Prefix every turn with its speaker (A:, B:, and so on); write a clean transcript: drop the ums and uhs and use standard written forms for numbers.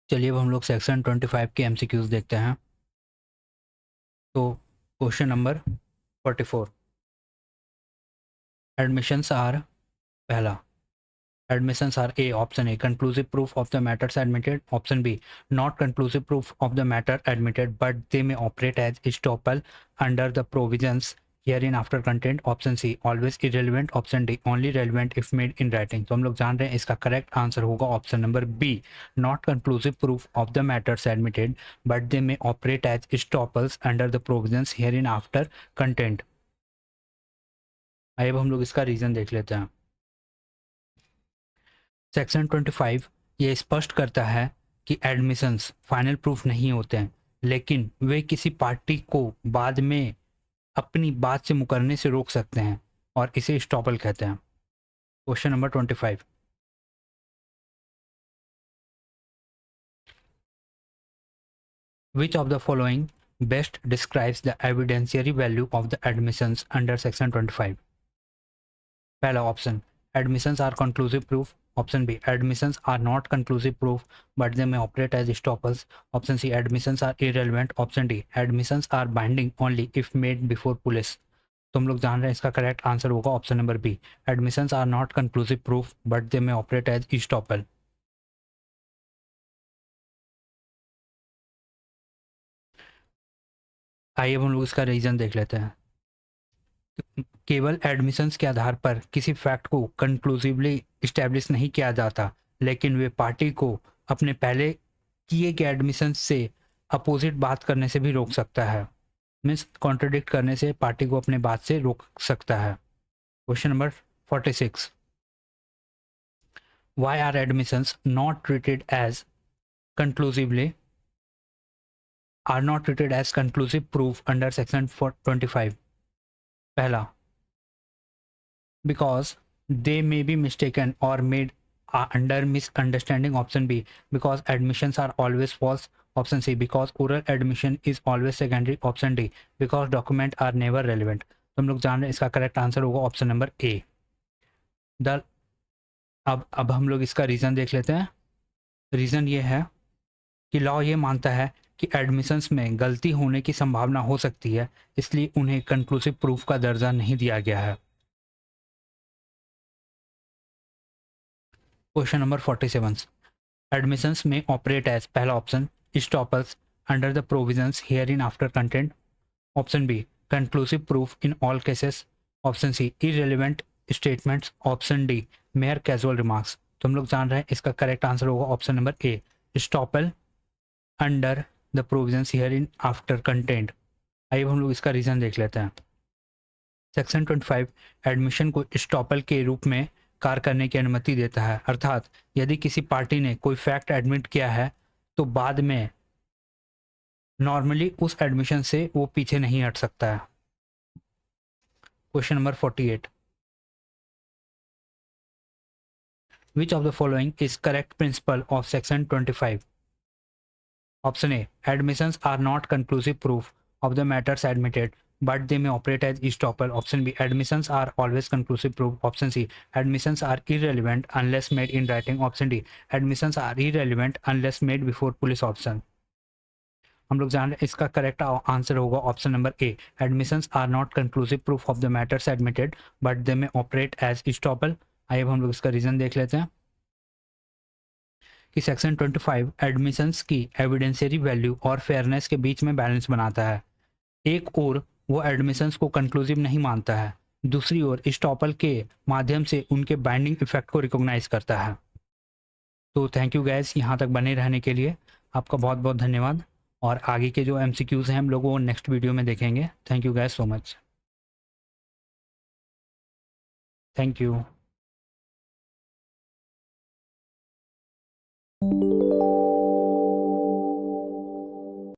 A: चलिए अब हम लोग सेक्शन 25 के एमसीक्यूज देखते हैं। तो क्वेश्चन नंबर 44, एडमिशंस आर, पहला admissions are A, option A, conclusive proof of the matters admitted, option B, not conclusive proof of the matter admitted but they may operate as estoppel under the provisions herein after content, option C, always irrelevant, option D, only relevant if made in writing। तो हम लोग जान रहे हैं इसका correct answer होगा option number B, not conclusive proof of the matters admitted but they may operate as estoppels under the provisions herein after content। आइए अब हम लोग इसका रीजन देख लेते हैं। सेक्शन 25 ये स्पष्ट करता है कि एडमिशंस फाइनल प्रूफ नहीं होते हैं, लेकिन वे किसी पार्टी को बाद में अपनी बात से मुकरने से रोक सकते हैं और इसे स्टॉपल कहते हैं। Question number 25, which of the following best describes the evidentiary value of the admissions under section 25। पहला option, admissions are conclusive proof, option B, admissions are not conclusive proof but they may operate as estoppels, option C, admissions are irrelevant, option D, admissions are binding only if made before police। तो हम लोग जान रहे हैं इसका correct answer होगा option number B, admissions are not conclusive proof but they may operate as estoppel। आइए अब हम लोग इसका रीजन देख लेते हैं। केवल एडमिशंस के आधार पर किसी फैक्ट को कंक्लूसिवली इस्टेब्लिश नहीं किया जाता, लेकिन वे पार्टी को अपने पहले किए गए एडमिशंस से अपोजिट बात करने से भी रोक सकता है। मीन्स कॉन्ट्रडिक्ट करने से पार्टी को अपने बात से रोक सकता है। Question number 46, why are admissions not treated as conclusively are not treated as conclusive proof under section 25। पहला, because they may be mistaken or made under misunderstanding, option B, because admissions are always false, option C, because oral admission is always secondary, option D, because document are never relevant। तो हम लोग जान रहे हैं इसका correct answer होगा option number A. The अब हम लोग इसका रीज़न देख लेते हैं। रीज़न ये है कि लॉ ये मानता है कि एडमिशंस में गलती होने की संभावना हो सकती है, इसलिए उन्हें कंक्लूसिव प्रूफ का दर्जा नहीं दिया गया है। Question number 47, admissions may operate as, पहला option, estoppels under the provisions herein after content, option B, conclusive proof in all cases, option C, irrelevant statements, option D, mere casual remarks। तो हम लोग जान रहे हैं इसका करेक्ट आंसर होगा option number A, estoppel under the provisions herein after content। आइए हम लोग इसका रीजन देख लेते हैं। सेक्शन 25 एडमिशन को estoppel के रूप में कार्य करने की अनुमति देता है, अर्थात यदि किसी पार्टी ने कोई फैक्ट एडमिट किया है तो बाद में नॉर्मली उस एडमिशन से वो पीछे नहीं हट सकता है। Question number 48, which of the following is correct principle of section 25। Option A, admissions are not conclusive proof of the matters admitted but they may operate as estoppel, option B, admissions are always conclusive proof, option C, admissions are irrelevant unless made in writing, option D, admissions are irrelevant unless made before police, option। हम लोग जान रहे हैं इसका correct answer होगा option number A, admissions are not conclusive proof of the matters admitted but they may operate as estoppel। आइए अब हम लोग इसका रीजन देख लेते हैं कि सेक्शन 25 एडमिशंस की एविडेंशियरी वैल्यू और फेयरनेस के बीच में बैलेंस बनाता है। एक और वो एडमिशंस को कंक्लूसिव नहीं मानता है, दूसरी ओर estoppel के माध्यम से उनके बाइंडिंग इफेक्ट को रिकॉग्नाइज करता है। तो थैंक यू गैस, यहाँ तक बने रहने के लिए आपका बहुत बहुत धन्यवाद, और आगे के जो MCQs हैं हम लोग वो नेक्स्ट वीडियो में देखेंगे। Thank you gas so much, thank you.